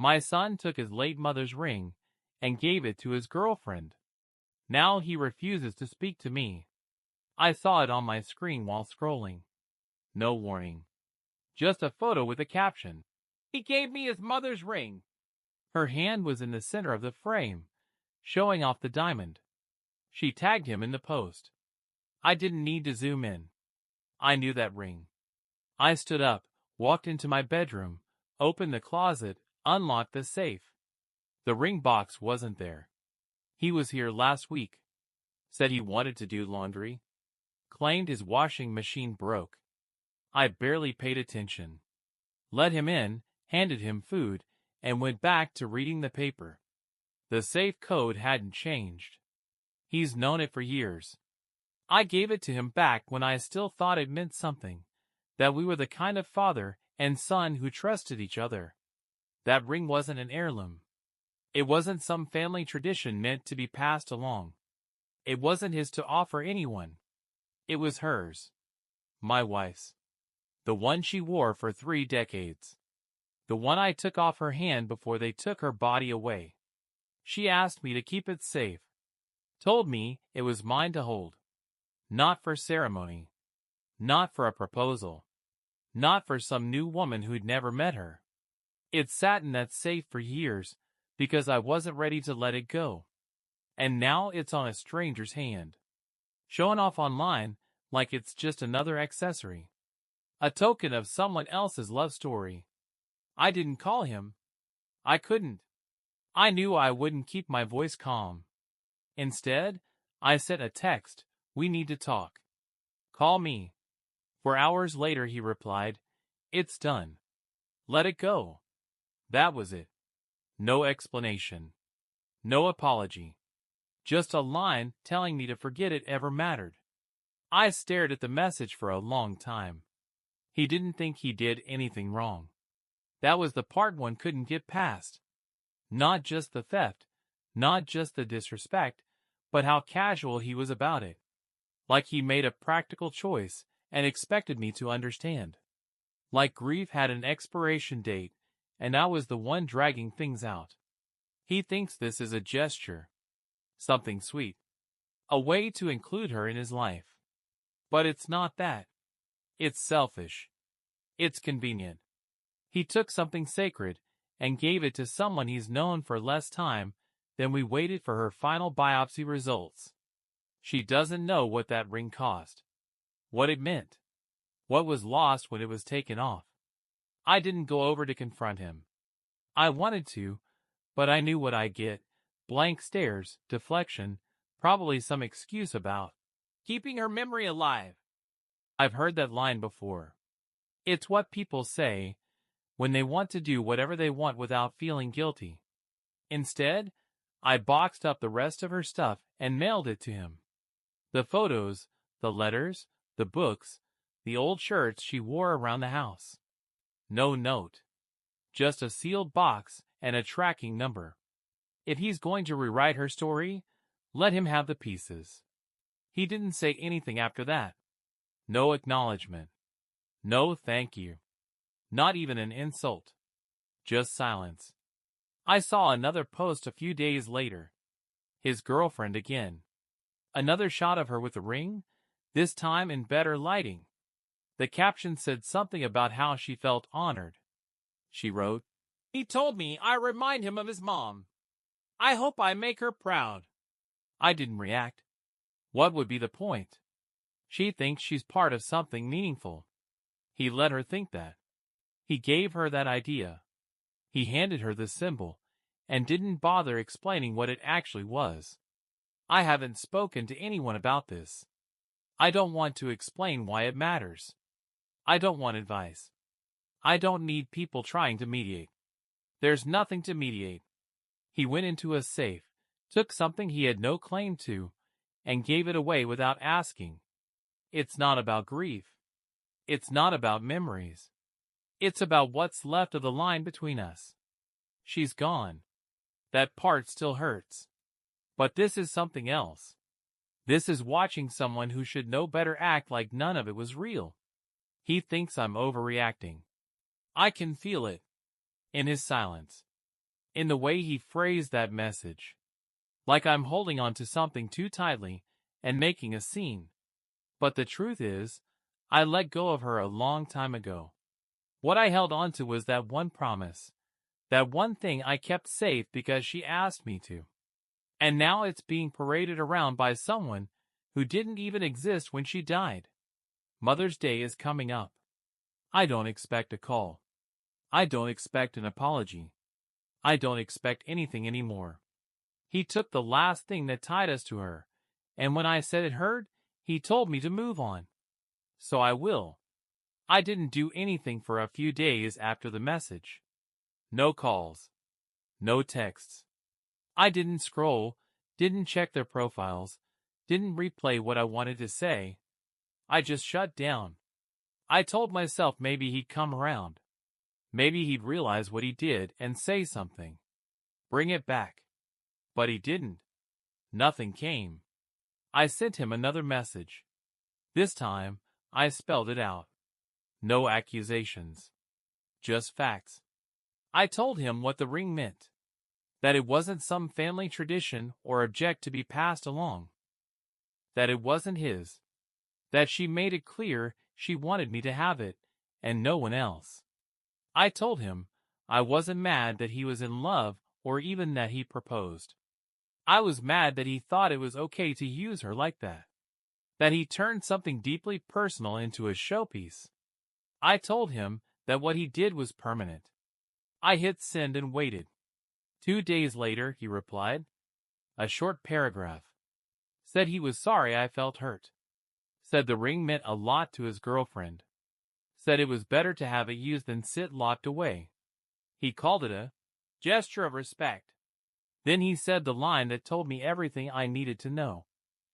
My son took his late mother's ring and gave it to his girlfriend. Now he refuses to speak to me. I saw it on my screen while scrolling. No warning. Just a photo with a caption. He gave me his mother's ring. Her hand was in the center of the frame, showing off the diamond. She tagged him in the post. I didn't need to zoom in. I knew that ring. I stood up, walked into my bedroom, opened the closet, unlocked the safe. The ring box wasn't there. He was here last week. Said he wanted to do laundry. Claimed his washing machine broke. I barely paid attention. Let him in, handed him food, and went back to reading the paper. The safe code hadn't changed. He's known it for years. I gave it to him back when I still thought it meant something, that we were the kind of father and son who trusted each other. That ring wasn't an heirloom. It wasn't some family tradition meant to be passed along. It wasn't his to offer anyone. It was hers. My wife's. The one she wore for 3 decades. The one I took off her hand before they took her body away. She asked me to keep it safe. Told me it was mine to hold. Not for ceremony. Not for a proposal. Not for some new woman who'd never met her. It sat in that safe for years because I wasn't ready to let it go. And now it's on a stranger's hand. Showing off online like it's just another accessory. A token of someone else's love story. I didn't call him. I couldn't. I knew I wouldn't keep my voice calm. Instead, I sent a text, "We need to talk. Call me." 4 hours later he replied, "It's done. Let it go." That was it. No explanation. No apology. Just a line telling me to forget it ever mattered. I stared at the message for a long time. He didn't think he did anything wrong. That was the part one couldn't get past. Not just the theft, not just the disrespect, but how casual he was about it. Like he made a practical choice and expected me to understand. Like grief had an expiration date, and I was the one dragging things out. He thinks this is a gesture. Something sweet. A way to include her in his life. But it's not that. It's selfish. It's convenient. He took something sacred and gave it to someone he's known for less time than we waited for her final biopsy results. She doesn't know what that ring cost. What it meant. What was lost when it was taken off. I didn't go over to confront him. I wanted to, but I knew what I'd get. Blank stares, deflection, probably some excuse about keeping her memory alive. I've heard that line before. It's what people say when they want to do whatever they want without feeling guilty. Instead, I boxed up the rest of her stuff and mailed it to him. The photos, the letters, the books, the old shirts she wore around the house. No note. Just a sealed box and a tracking number. If he's going to rewrite her story, let him have the pieces. He didn't say anything after that. No acknowledgement. No thank you. Not even an insult. Just silence. I saw another post a few days later. His girlfriend again. Another shot of her with a ring, this time in better lighting. The caption said something about how she felt honored. She wrote, "He told me I remind him of his mom. I hope I make her proud." I didn't react. What would be the point? She thinks she's part of something meaningful. He let her think that. He gave her that idea. He handed her the symbol, and didn't bother explaining what it actually was. I haven't spoken to anyone about this. I don't want to explain why it matters. I don't want advice. I don't need people trying to mediate. There's nothing to mediate. He went into a safe, took something he had no claim to, and gave it away without asking. It's not about grief. It's not about memories. It's about what's left of the line between us. She's gone. That part still hurts. But this is something else. This is watching someone who should know better act like none of it was real. He thinks I'm overreacting. I can feel it. In his silence. in the way he phrased that message. Like I'm holding on to something too tightly and making a scene. But the truth is, I let go of her a long time ago. What I held on to was that one promise, that one thing I kept safe because she asked me to. And now it's being paraded around by someone who didn't even exist when she died. Mother's Day is coming up. I don't expect a call. I don't expect an apology. I don't expect anything anymore. He took the last thing that tied us to her, and when I said it hurt, he told me to move on. So I will. I didn't do anything for a few days after the message. No calls. No texts. I didn't scroll, didn't check their profiles, didn't replay what I wanted to say. I just shut down. I told myself maybe he'd come around. Maybe he'd realize what he did and say something. Bring it back. But he didn't. Nothing came. I sent him another message. This time, I spelled it out. No accusations. Just facts. I told him what the ring meant. That it wasn't some family tradition or object to be passed along. That it wasn't his. That she made it clear she wanted me to have it, and no one else. I told him I wasn't mad that he was in love or even that he proposed. I was mad that he thought it was okay to use her like that. That he turned something deeply personal into a showpiece. I told him that what he did was permanent. I hit send and waited. 2 days later, he replied. A short paragraph. Said he was sorry I felt hurt. Said the ring meant a lot to his girlfriend. Said it was better to have it used than sit locked away. He called it a gesture of respect. Then he said the line that told me everything I needed to know.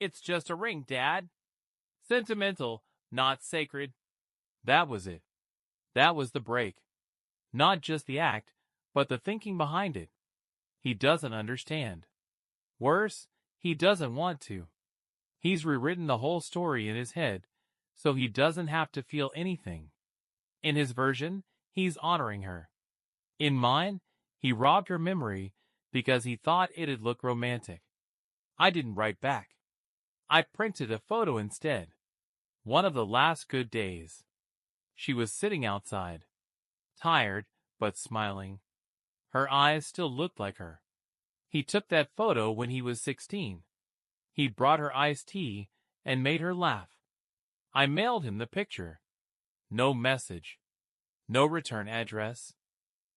It's just a ring, Dad. Sentimental, not sacred. That was it. That was the break. Not just the act, but the thinking behind it. He doesn't understand. Worse, he doesn't want to. He's rewritten the whole story in his head, so he doesn't have to feel anything. In his version, he's honoring her. In mine, he robbed her memory because he thought it'd look romantic. I didn't write back. I printed a photo instead. One of the last good days. She was sitting outside. Tired, but smiling. Her eyes still looked like her. He took that photo when he was 16. He brought her iced tea and made her laugh. I mailed him the picture. No message. No return address.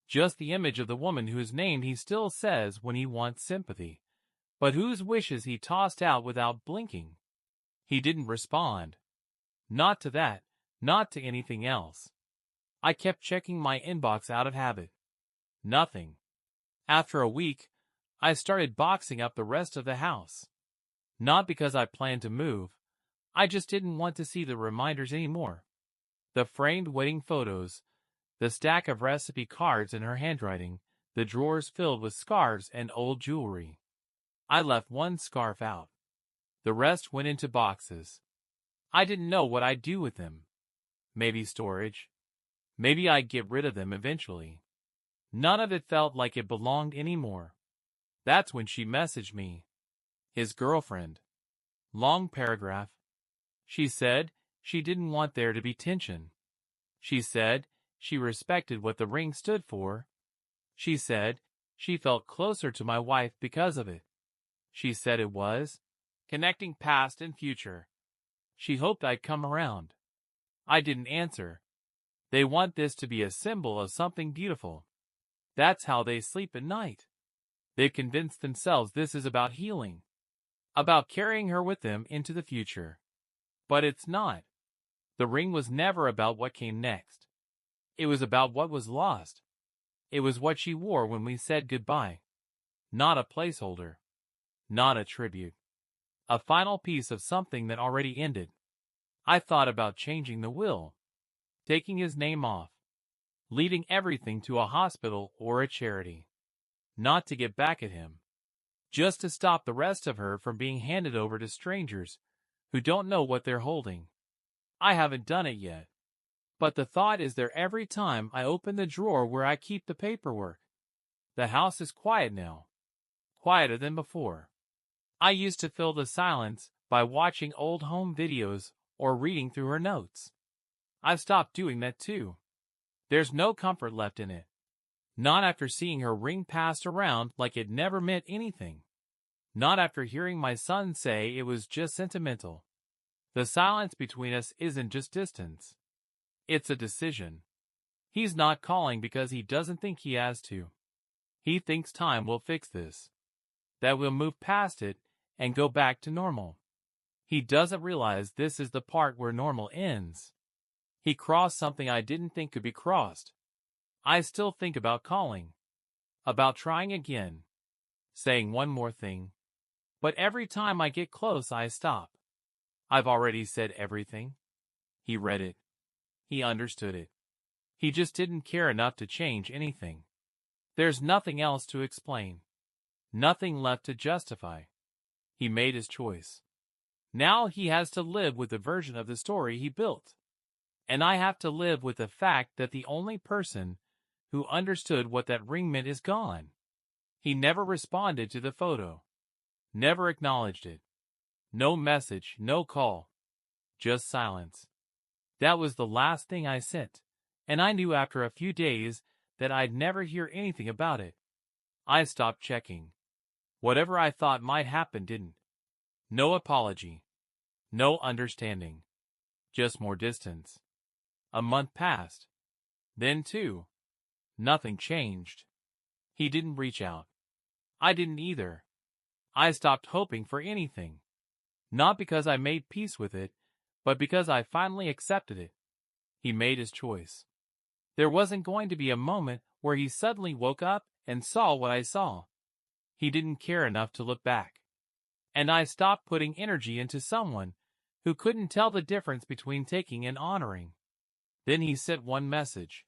Just the image of the woman whose name he still says when he wants sympathy, but whose wishes he tossed out without blinking. He didn't respond. Not to that, not to anything else. I kept checking my inbox out of habit. Nothing. After a week, I started boxing up the rest of the house. Not because I planned to move. I just didn't want to see the reminders anymore. The framed wedding photos, the stack of recipe cards in her handwriting, the drawers filled with scarves and old jewelry. I left one scarf out. The rest went into boxes. I didn't know what I'd do with them. Maybe storage. Maybe I'd get rid of them eventually. None of it felt like it belonged anymore. That's when she messaged me. His girlfriend. Long paragraph. She said she didn't want there to be tension. She said she respected what the ring stood for. She said she felt closer to my wife because of it. She said it was connecting past and future. She hoped I'd come around. I didn't answer. They want this to be a symbol of something beautiful. That's how they sleep at night. They've convinced themselves this is about healing, about carrying her with them into the future. But it's not. The ring was never about what came next. It was about what was lost. It was what she wore when we said goodbye. Not a placeholder. Not a tribute. A final piece of something that already ended. I thought about changing the will, taking his name off, leaving everything to a hospital or a charity. Not to get back at him. Just to stop the rest of her from being handed over to strangers who don't know what they're holding. I haven't done it yet. But the thought is there every time I open the drawer where I keep the paperwork. The house is quiet now, quieter than before. I used to fill the silence by watching old home videos or reading through her notes. I've stopped doing that too. There's no comfort left in it. Not after seeing her ring passed around like it never meant anything. Not after hearing my son say it was just sentimental. The silence between us isn't just distance. It's a decision. He's not calling because he doesn't think he has to. He thinks time will fix this. That we'll move past it and go back to normal. He doesn't realize this is the part where normal ends. He crossed something I didn't think could be crossed. I still think about calling. About trying again. Saying one more thing. But every time I get close, I stop. I've already said everything. He read it. He understood it. He just didn't care enough to change anything. There's nothing else to explain. Nothing left to justify. He made his choice. Now he has to live with the version of the story he built. And I have to live with the fact that the only person who understood what that ring meant is gone. He never responded to the photo. Never acknowledged it. No message, no call. Just silence. That was the last thing I sent, and I knew after a few days that I'd never hear anything about it. I stopped checking. Whatever I thought might happen didn't. No apology. No understanding. Just more distance. A month passed. Then two. Nothing changed. He didn't reach out. I didn't either. I stopped hoping for anything. Not because I made peace with it, but because I finally accepted it. He made his choice. There wasn't going to be a moment where he suddenly woke up and saw what I saw. He didn't care enough to look back. And I stopped putting energy into someone who couldn't tell the difference between taking and honoring. Then he sent one message.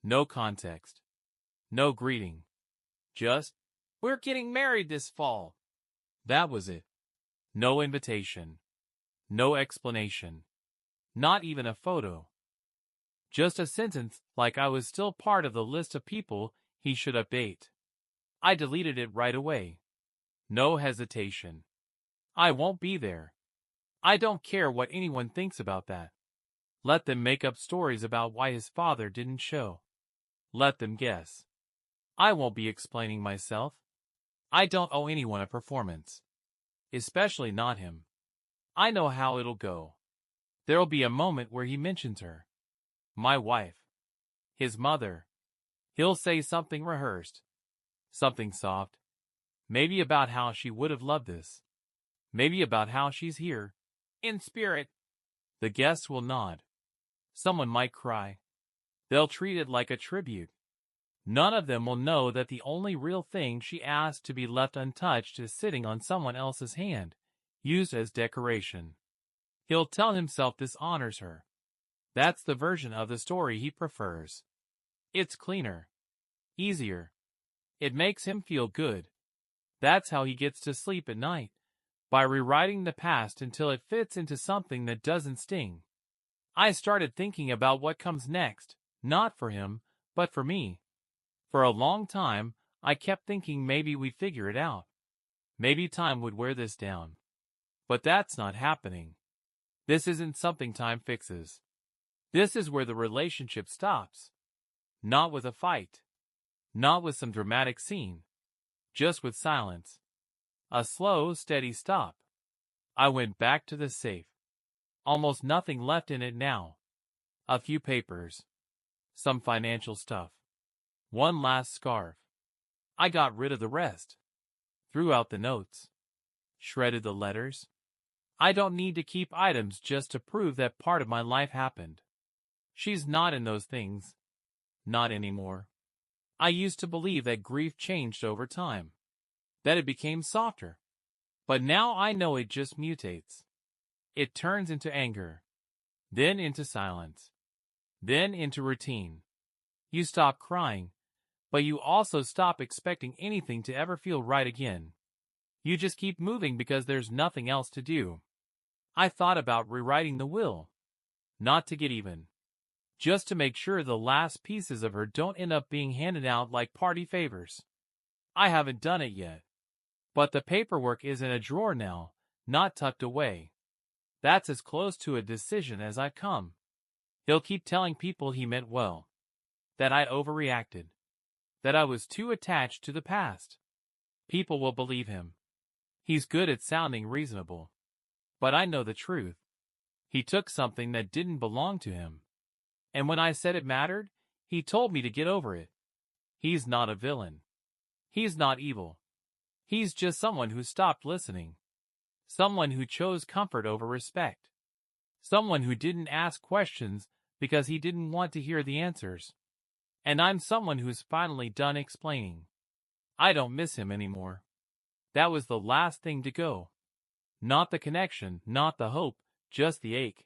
No context. No greeting. Just, "We're getting married this fall." That was it. No invitation. No explanation. Not even a photo. Just a sentence like I was still part of the list of people he should update. I deleted it right away. No hesitation. I won't be there. I don't care what anyone thinks about that. Let them make up stories about why his father didn't show. Let them guess. I won't be explaining myself. I don't owe anyone a performance. Especially not him. I know how it'll go. There'll be a moment where he mentions her. My wife. His mother. He'll say something rehearsed. Something soft. Maybe about how she would have loved this. Maybe about how she's here. In spirit. The guests will nod. Someone might cry. They'll treat it like a tribute. None of them will know that the only real thing she asked to be left untouched is sitting on someone else's hand, used as decoration. He'll tell himself this honors her. That's the version of the story he prefers. It's cleaner. Easier. It makes him feel good. That's how he gets to sleep at night, by rewriting the past until it fits into something that doesn't sting. I started thinking about what comes next, not for him, but for me. For a long time, I kept thinking maybe we'd figure it out. Maybe time would wear this down. But that's not happening. This isn't something time fixes. This is where the relationship stops. Not with a fight. Not with some dramatic scene. Just with silence. A slow, steady stop. I went back to the safe. Almost nothing left in it now. A few papers. Some financial stuff. One last scarf. I got rid of the rest. Threw out the notes. Shredded the letters. I don't need to keep items just to prove that part of my life happened. She's not in those things. Not anymore. I used to believe that grief changed over time. That it became softer. But now I know it just mutates. It turns into anger. Then into silence. Then into routine. You stop crying. But you also stop expecting anything to ever feel right again. You just keep moving because there's nothing else to do. I thought about rewriting the will. Not to get even. Just to make sure the last pieces of her don't end up being handed out like party favors. I haven't done it yet. But the paperwork is in a drawer now, not tucked away. That's as close to a decision as I come. He'll keep telling people he meant well, that I overreacted, that I was too attached to the past. People will believe him. He's good at sounding reasonable. But I know the truth. He took something that didn't belong to him. And when I said it mattered, he told me to get over it. He's not a villain. He's not evil. He's just someone who stopped listening. Someone who chose comfort over respect. Someone who didn't ask questions because he didn't want to hear the answers. And I'm someone who's finally done explaining. I don't miss him anymore. That was the last thing to go. Not the connection, not the hope, just the ache.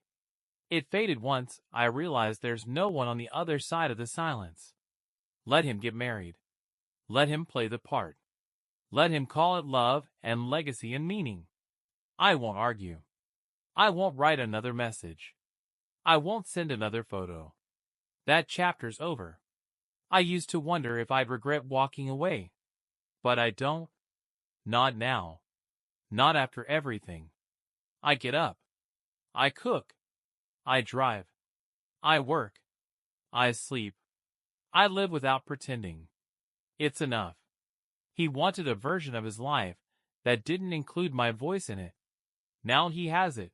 It faded once I realized there's no one on the other side of the silence. Let him get married. Let him play the part. Let him call it love and legacy and meaning. I won't argue. I won't write another message. I won't send another photo. That chapter's over. I used to wonder if I'd regret walking away. But I don't. Not now. Not after everything. I get up. I cook. I drive. I work. I sleep. I live without pretending. It's enough. He wanted a version of his life that didn't include my voice in it. Now he has it.